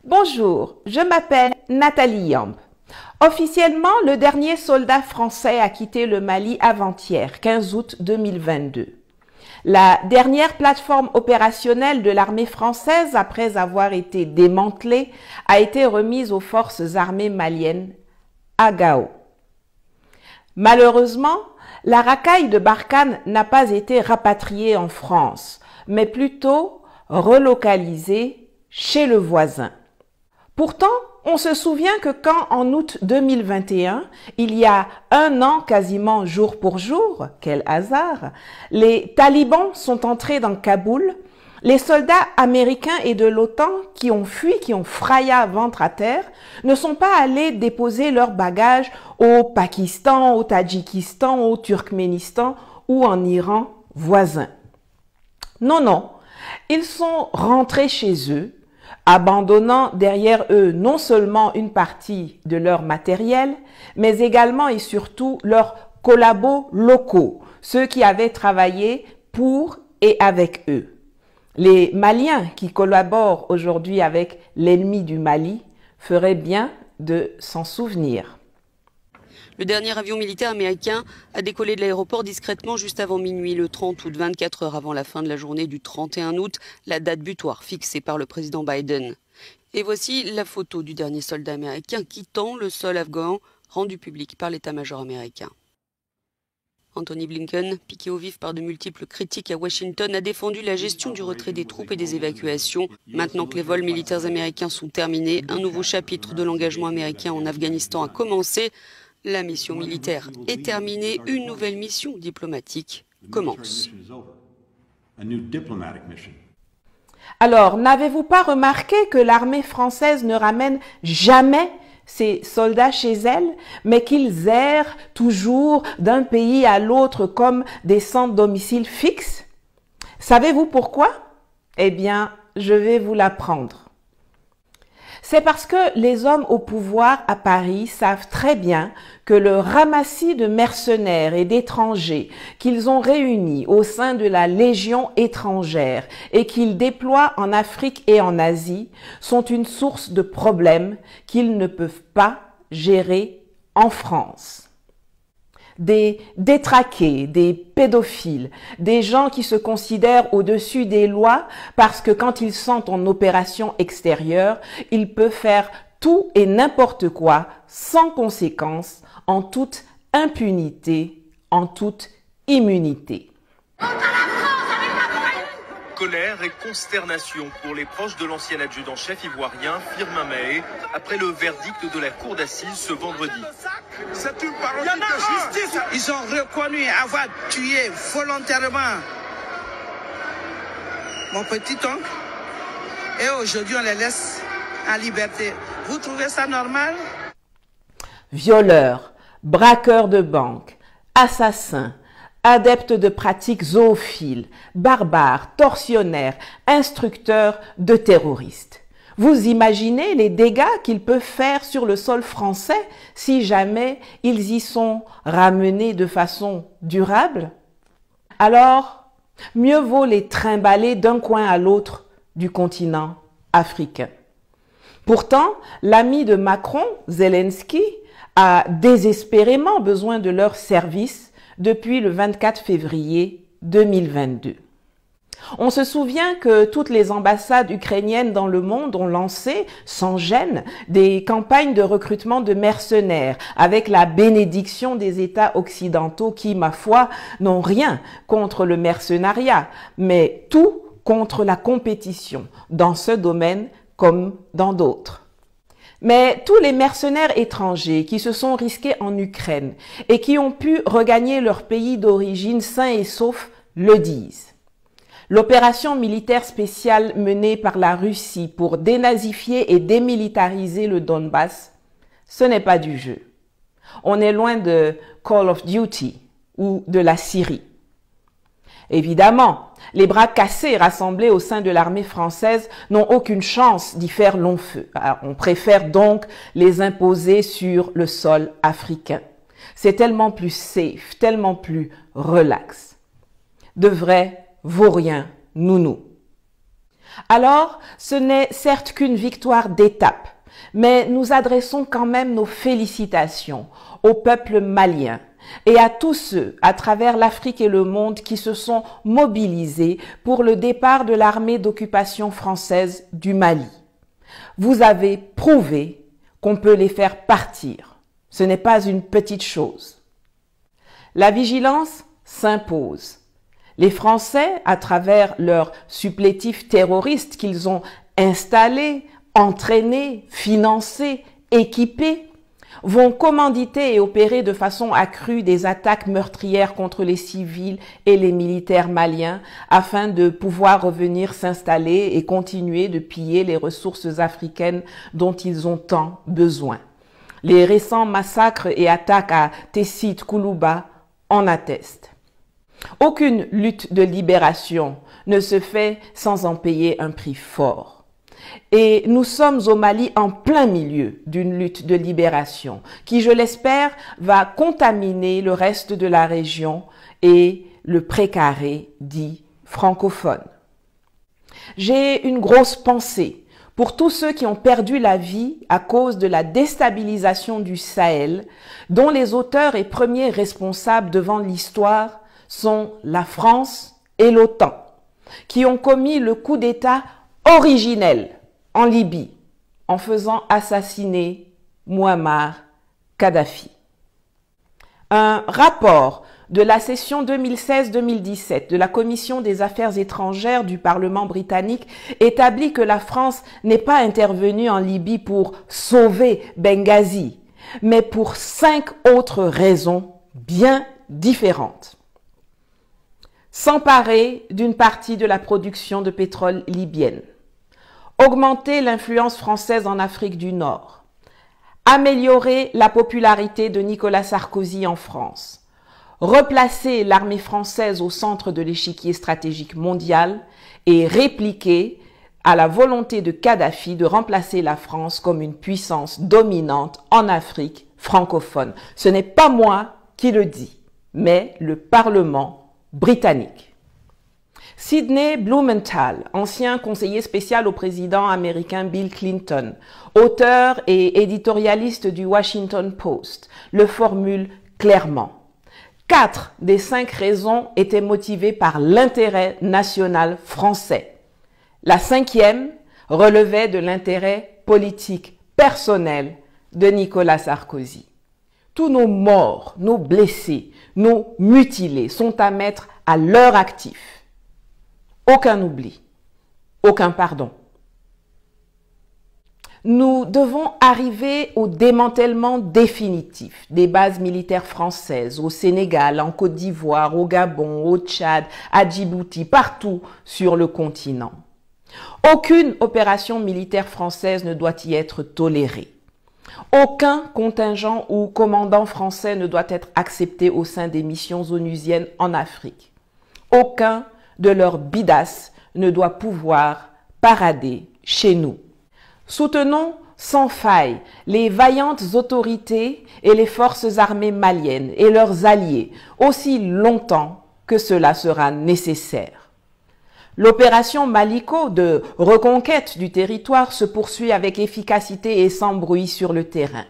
Bonjour, je m'appelle Nathalie Yamb. Officiellement, le dernier soldat français a quitté le Mali avant-hier, 15 août 2022. La dernière plateforme opérationnelle de l'armée française, après avoir été démantelée, a été remise aux forces armées maliennes à Gao. Malheureusement, la racaille de Barkhane n'a pas été rapatriée en France, mais plutôt relocalisée chez le voisin. Pourtant, on se souvient que quand en août 2021, il y a un an quasiment jour pour jour, quel hasard, les talibans sont entrés dans Kaboul, les soldats américains et de l'OTAN qui ont fui, qui ont fraya ventre à terre, ne sont pas allés déposer leurs bagages au Pakistan, au Tadjikistan, au Turkménistan ou en Iran voisin. Non, non, ils sont rentrés chez eux, abandonnant derrière eux non seulement une partie de leur matériel, mais également et surtout leurs collabos locaux, ceux qui avaient travaillé pour et avec eux. Les Maliens qui collaborent aujourd'hui avec l'ennemi du Mali feraient bien de s'en souvenir. Le dernier avion militaire américain a décollé de l'aéroport discrètement juste avant minuit le 30 août, 24 heures avant la fin de la journée du 31 août, la date butoir fixée par le président Biden. Et voici la photo du dernier soldat américain quittant le sol afghan, rendue publique par l'état-major américain. Anthony Blinken, piqué au vif par de multiples critiques à Washington, a défendu la gestion du retrait des troupes et des évacuations. Maintenant que les vols militaires américains sont terminés, un nouveau chapitre de l'engagement américain en Afghanistan a commencé. La mission militaire est terminée, une nouvelle mission diplomatique commence. Alors, n'avez-vous pas remarqué que l'armée française ne ramène jamais ses soldats chez elle, mais qu'ils errent toujours d'un pays à l'autre comme des sans domicile fixe? Savez-vous pourquoi? Eh bien, je vais vous l'apprendre. C'est parce que les hommes au pouvoir à Paris savent très bien que le ramassis de mercenaires et d'étrangers qu'ils ont réunis au sein de la Légion étrangère et qu'ils déploient en Afrique et en Asie sont une source de problèmes qu'ils ne peuvent pas gérer en France. Des détraqués, des pédophiles, des gens qui se considèrent au-dessus des lois parce que quand ils sont en opération extérieure, ils peuvent faire tout et n'importe quoi sans conséquence, en toute impunité, en toute immunité. Colère et consternation pour les proches de l'ancien adjudant-chef ivoirien Firmin Mahé après le verdict de la cour d'assises ce vendredi. C'est une parodie de justice. Ils ont reconnu avoir tué volontairement mon petit-oncle et aujourd'hui on les laisse en liberté. Vous trouvez ça normal? Violeurs, braqueurs de banque, assassins, adeptes de pratiques zoophiles, barbares, tortionnaires, instructeurs de terroristes. Vous imaginez les dégâts qu'ils peuvent faire sur le sol français si jamais ils y sont ramenés de façon durable? Alors, mieux vaut les trimballer d'un coin à l'autre du continent africain. Pourtant, l'ami de Macron, Zelensky, a désespérément besoin de leurs services depuis le 24 février 2022. On se souvient que toutes les ambassades ukrainiennes dans le monde ont lancé, sans gêne, des campagnes de recrutement de mercenaires avec la bénédiction des États occidentaux qui, ma foi, n'ont rien contre le mercenariat, mais tout contre la compétition dans ce domaine comme dans d'autres. Mais tous les mercenaires étrangers qui se sont risqués en Ukraine et qui ont pu regagner leur pays d'origine sains et saufs le disent. L'opération militaire spéciale menée par la Russie pour dénazifier et démilitariser le Donbass, ce n'est pas du jeu. On est loin de Call of Duty ou de la Syrie. Évidemment, les bras cassés rassemblés au sein de l'armée française n'ont aucune chance d'y faire long feu. Alors, on préfère donc les imposer sur le sol africain. C'est tellement plus safe, tellement plus relax. De vrais vauriens nounous. Alors, ce n'est certes qu'une victoire d'étape, mais nous adressons quand même nos félicitations au peuple malien et à tous ceux à travers l'Afrique et le monde qui se sont mobilisés pour le départ de l'armée d'occupation française du Mali. Vous avez prouvé qu'on peut les faire partir. Ce n'est pas une petite chose. La vigilance s'impose. Les Français, à travers leurs supplétifs terroristes qu'ils ont installés, entraînés, financés, équipés, vont commanditer et opérer de façon accrue des attaques meurtrières contre les civils et les militaires maliens afin de pouvoir revenir s'installer et continuer de piller les ressources africaines dont ils ont tant besoin. Les récents massacres et attaques à Tessit, Koulouba en attestent. Aucune lutte de libération ne se fait sans en payer un prix fort. Et nous sommes au Mali en plein milieu d'une lutte de libération qui, je l'espère, va contaminer le reste de la région et le précaré dit francophone. J'ai une grosse pensée pour tous ceux qui ont perdu la vie à cause de la déstabilisation du Sahel, dont les auteurs et premiers responsables devant l'histoire sont la France et l'OTAN, qui ont commis le coup d'État originel en Libye en faisant assassiner Mouammar Kadhafi. Un rapport de la session 2016-2017 de la Commission des Affaires étrangères du Parlement britannique établit que la France n'est pas intervenue en Libye pour sauver Benghazi, mais pour 5 autres raisons bien différentes. S'emparer d'une partie de la production de pétrole libyenne, augmenter l'influence française en Afrique du Nord, améliorer la popularité de Nicolas Sarkozy en France, replacer l'armée française au centre de l'échiquier stratégique mondial et répliquer à la volonté de Kadhafi de remplacer la France comme une puissance dominante en Afrique francophone. Ce n'est pas moi qui le dis, mais le Parlement britannique. Sidney Blumenthal, ancien conseiller spécial au président américain Bill Clinton, auteur et éditorialiste du Washington Post, le formule clairement. 4 des 5 raisons étaient motivées par l'intérêt national français. La 5e relevait de l'intérêt politique personnel de Nicolas Sarkozy. Tous nos morts, nos blessés, nos mutilés sont à mettre à leur actif. Aucun oubli, aucun pardon. Nous devons arriver au démantèlement définitif des bases militaires françaises au Sénégal, en Côte d'Ivoire, au Gabon, au Tchad, à Djibouti, partout sur le continent. Aucune opération militaire française ne doit y être tolérée. Aucun contingent ou commandant français ne doit être accepté au sein des missions onusiennes en Afrique. Aucun de leurs bidasses ne doit pouvoir parader chez nous. Soutenons sans faille les vaillantes autorités et les forces armées maliennes et leurs alliés aussi longtemps que cela sera nécessaire. L'opération Maliko de reconquête du territoire se poursuit avec efficacité et sans bruit sur le terrain.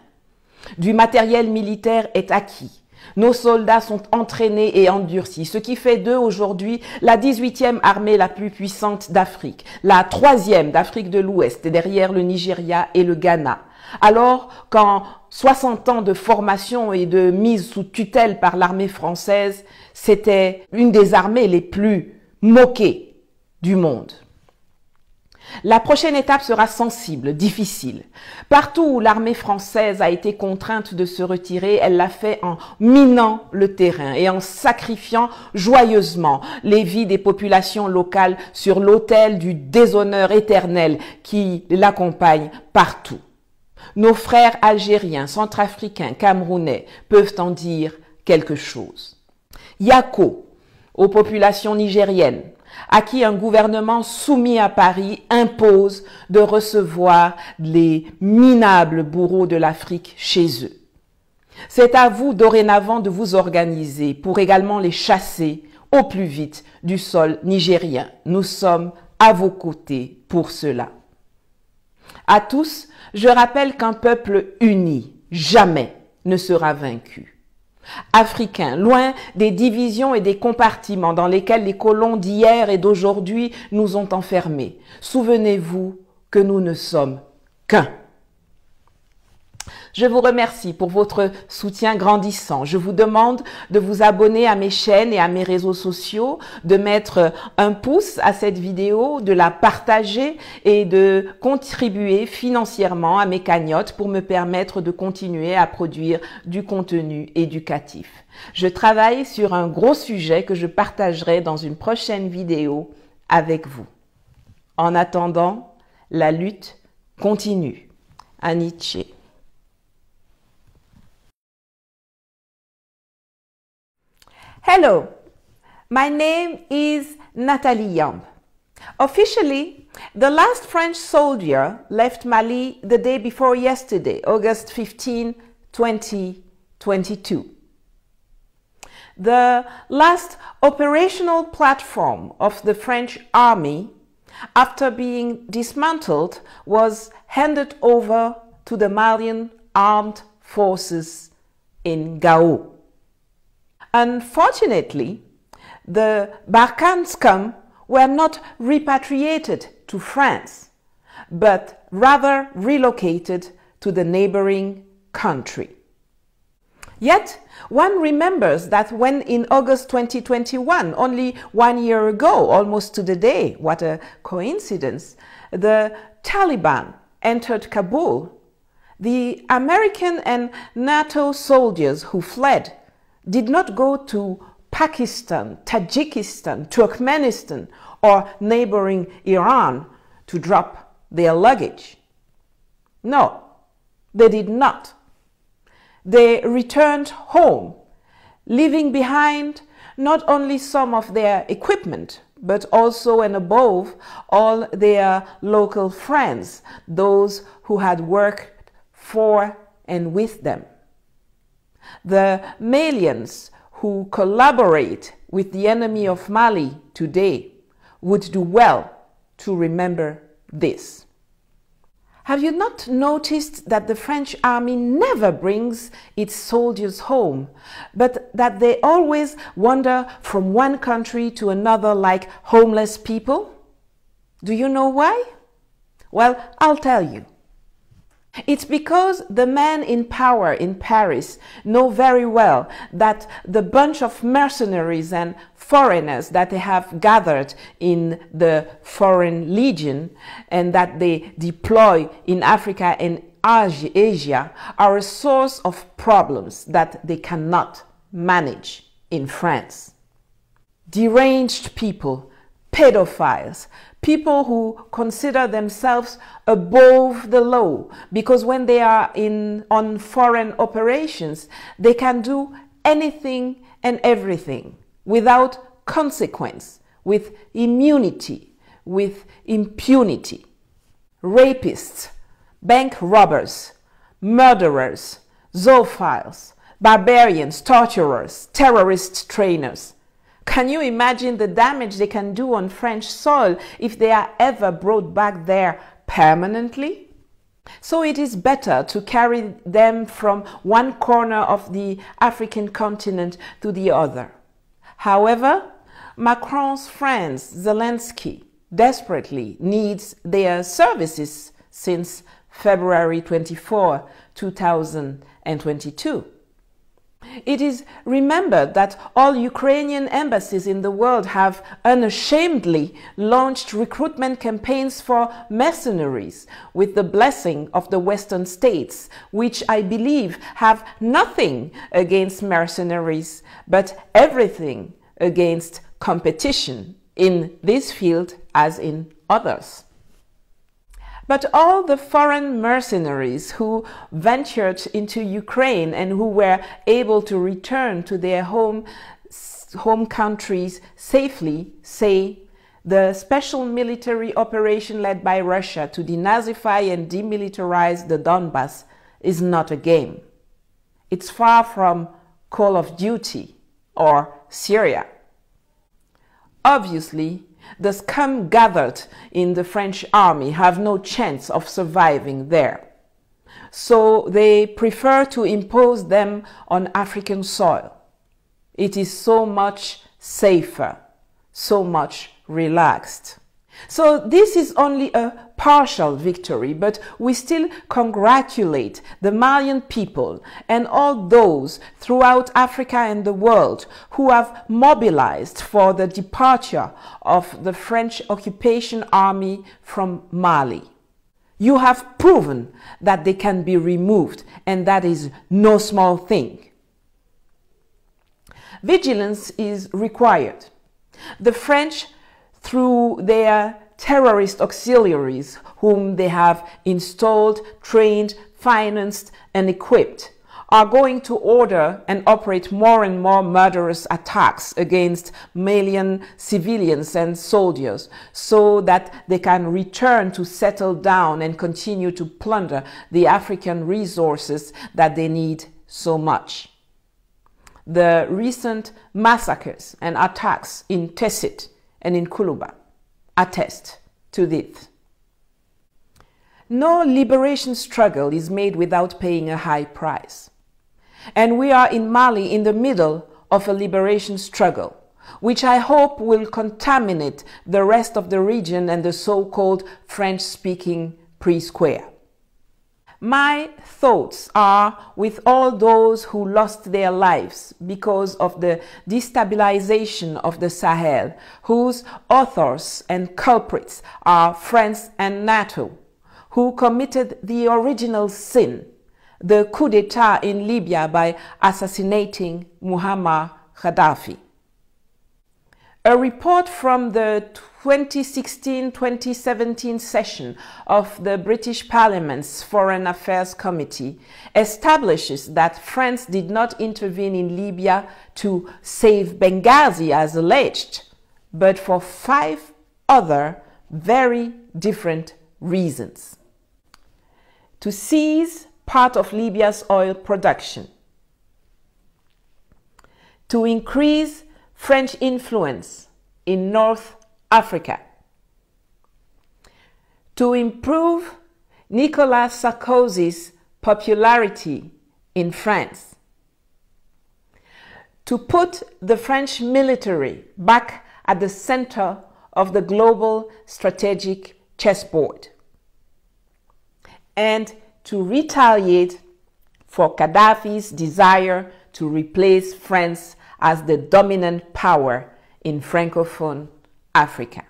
Du matériel militaire est acquis. Nos soldats sont entraînés et endurcis, ce qui fait d'eux aujourd'hui la 18e armée la plus puissante d'Afrique, la 3e d'Afrique de l'Ouest, derrière le Nigeria et le Ghana. Alors qu'en 60 ans de formation et de mise sous tutelle par l'armée française, c'était une des armées les plus moquées du monde. La prochaine étape sera sensible, difficile. Partout où l'armée française a été contrainte de se retirer, elle l'a fait en minant le terrain et en sacrifiant joyeusement les vies des populations locales sur l'autel du déshonneur éternel qui l'accompagne partout. Nos frères algériens, centrafricains, camerounais peuvent en dire quelque chose. Yako, aux populations nigériennes, à qui un gouvernement soumis à Paris impose de recevoir les minables bourreaux de l'Afrique chez eux. C'est à vous dorénavant de vous organiser pour également les chasser au plus vite du sol nigérien. Nous sommes à vos côtés pour cela. À tous, je rappelle qu'un peuple uni, jamais ne sera vaincu. Africains, loin des divisions et des compartiments dans lesquels les colons d'hier et d'aujourd'hui nous ont enfermés, souvenez-vous que nous ne sommes qu'un. Je vous remercie pour votre soutien grandissant. Je vous demande de vous abonner à mes chaînes et à mes réseaux sociaux, de mettre un pouce à cette vidéo, de la partager et de contribuer financièrement à mes cagnottes pour me permettre de continuer à produire du contenu éducatif. Je travaille sur un gros sujet que je partagerai dans une prochaine vidéo avec vous. En attendant, la lutte continue. Aniche. Hello, my name is Nathalie Yamb. Officially, the last French soldier left Mali the day before yesterday, August 15, 2022. The last operational platform of the French army, after being dismantled, was handed over to the Malian armed forces in Gao. Unfortunately, the Barkhane scum were not repatriated to France, but rather relocated to the neighboring country. Yet, one remembers that when in August 2021, only 1 year ago, almost to the day, what a coincidence, the Taliban entered Kabul, the American and NATO soldiers who fled did not go to Pakistan, Tajikistan, Turkmenistan, or neighboring Iran to drop their luggage. No, they did not. They returned home, leaving behind not only some of their equipment, but also and above all their local friends, those who had worked for and with them. The Malians who collaborate with the enemy of Mali today would do well to remember this. Have you not noticed that the French army never brings its soldiers home, but that they always wander from one country to another like homeless people? Do you know why? Well, I'll tell you. It's because the men in power in Paris know very well that the bunch of mercenaries and foreigners that they have gathered in the Foreign Legion and that they deploy in Africa and Asia are a source of problems that they cannot manage in France. Deranged people, pedophiles, people who consider themselves above the law because when they are on foreign operations, they can do anything and everything without consequence, with immunity, with impunity. Rapists, bank robbers, murderers, zoophiles, barbarians, torturers, terrorist trainers. Can you imagine the damage they can do on French soil if they are ever brought back there permanently? So it is better to carry them from one corner of the African continent to the other. However, Macron's friend Zelensky desperately needs their services since February 24, 2022. It is remembered that all Ukrainian embassies in the world have unashamedly launched recruitment campaigns for mercenaries with the blessing of the Western states, which I believe have nothing against mercenaries, but everything against competition in this field as in others. But all the foreign mercenaries who ventured into Ukraine and who were able to return to their home countries safely say the special military operation led by Russia to denazify and demilitarize the Donbass is not a game. It's far from Call of Duty or Syria. Obviously, The scum gathered in the French army have no chance of surviving there. So they prefer to impose them on African soil. It is so much safer, so much relaxed. So this is only a partial victory, but we still congratulate the Malian people and all those throughout Africa and the world who have mobilized for the departure of the French occupation army from Mali. You have proven that they can be removed, and that is no small thing. Vigilance is required. The French, through their terrorist auxiliaries whom they have installed, trained, financed, and equipped, are going to order and operate more and more murderous attacks against Malian civilians and soldiers so that they can return to settle down and continue to plunder the African resources that they need so much. The recent massacres and attacks in Tessit and in Kuluba attest to this. No liberation struggle is made without paying a high price. And we are in Mali in the middle of a liberation struggle, which I hope will contaminate the rest of the region and the so-called French-speaking Pre-Square. My thoughts are with all those who lost their lives because of the destabilization of the Sahel, whose authors and culprits are France and NATO, who committed the original sin, the coup d'etat in Libya by assassinating Muammar Gaddafi. A report from the 2016-2017 session of the British Parliament's Foreign Affairs Committee establishes that France did not intervene in Libya to save Benghazi as alleged, but for 5 other very different reasons. To seize part of Libya's oil production, to increase French influence in North Africa, to improve Nicolas Sarkozy's popularity in France, to put the French military back at the center of the global strategic chessboard, and to retaliate for Gaddafi's desire to replace France as the dominant power in Francophone Africa.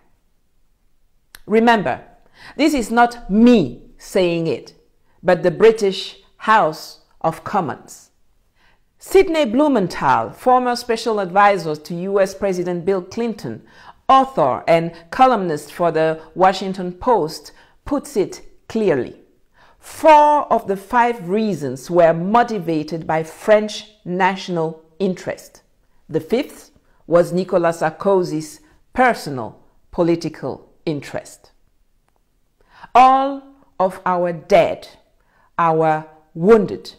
Remember, this is not me saying it, but the British House of Commons. Sidney Blumenthal, former special advisor to US President Bill Clinton, author and columnist for the Washington Post, puts it clearly. 4 of the 5 reasons were motivated by French national interest. The 5th was Nicolas Sarkozy's personal political interest. All of our dead, our wounded,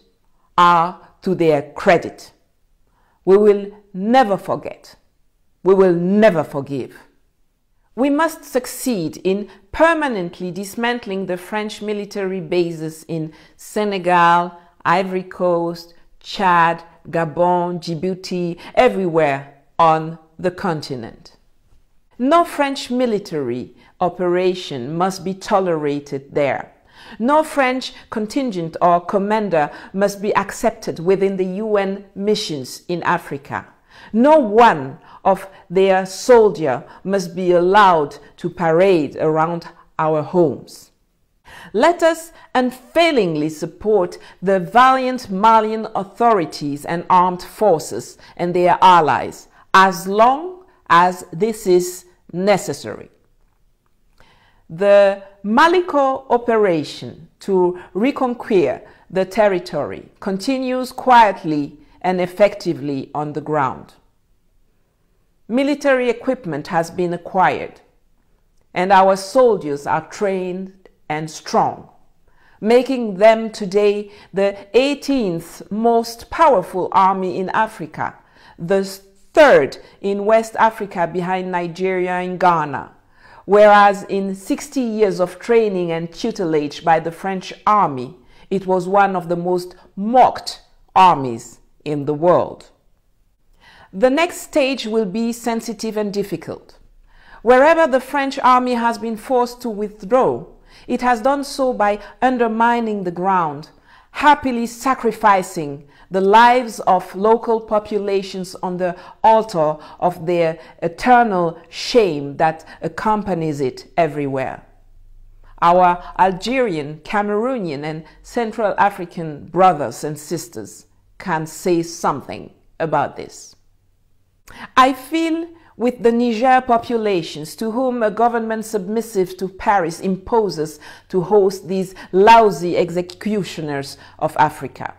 are to their credit. We will never forget. We will never forgive. We must succeed in permanently dismantling the French military bases in Senegal, Ivory Coast, Chad, Gabon, Djibouti, everywhere on the continent. No French military operation must be tolerated there. No French contingent or commander must be accepted within the UN missions in Africa. No one of their soldiers must be allowed to parade around our homes. Let us unfailingly support the valiant Malian authorities and armed forces and their allies as long as this is necessary. The Maliko operation to reconquer the territory continues quietly and effectively on the ground. Military equipment has been acquired, and our soldiers are trained and strong, making them today the 18th most powerful army in Africa, the third in West Africa behind Nigeria and Ghana, whereas in 60 years of training and tutelage by the French army, it was one of the most mocked armies in the world. The next stage will be sensitive and difficult. Wherever the French army has been forced to withdraw, it has done so by undermining the ground, happily sacrificing the lives of local populations on the altar of their eternal shame that accompanies it everywhere. Our Algerian, Cameroonian, and Central African brothers and sisters can say something about this. I feel with the Niger populations to whom a government submissive to Paris imposes to host these lousy executioners of Africa.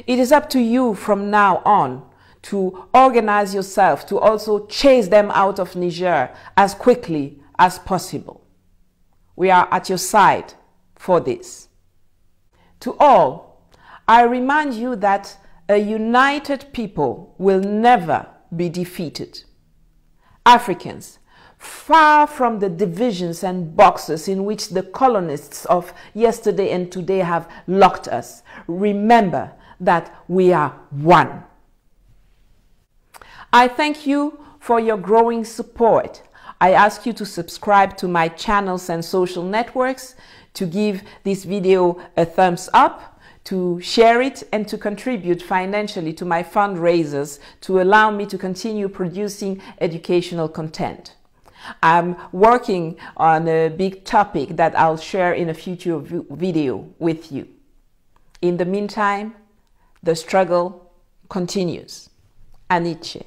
It is up to you from now on to organize yourself to also chase them out of Niger as quickly as possible. We are at your side for this. To all, I remind you that a united people will never be defeated. Africans, far from the divisions and boxes in which the colonists of yesterday and today have locked us, remember that we are one. I thank you for your growing support. I ask you to subscribe to my channels and social networks, to give this video a thumbs up, to share it, and to contribute financially to my fundraisers to allow me to continue producing educational content. I'm working on a big topic that I'll share in a future video with you. In the meantime, the struggle continues. Aniche.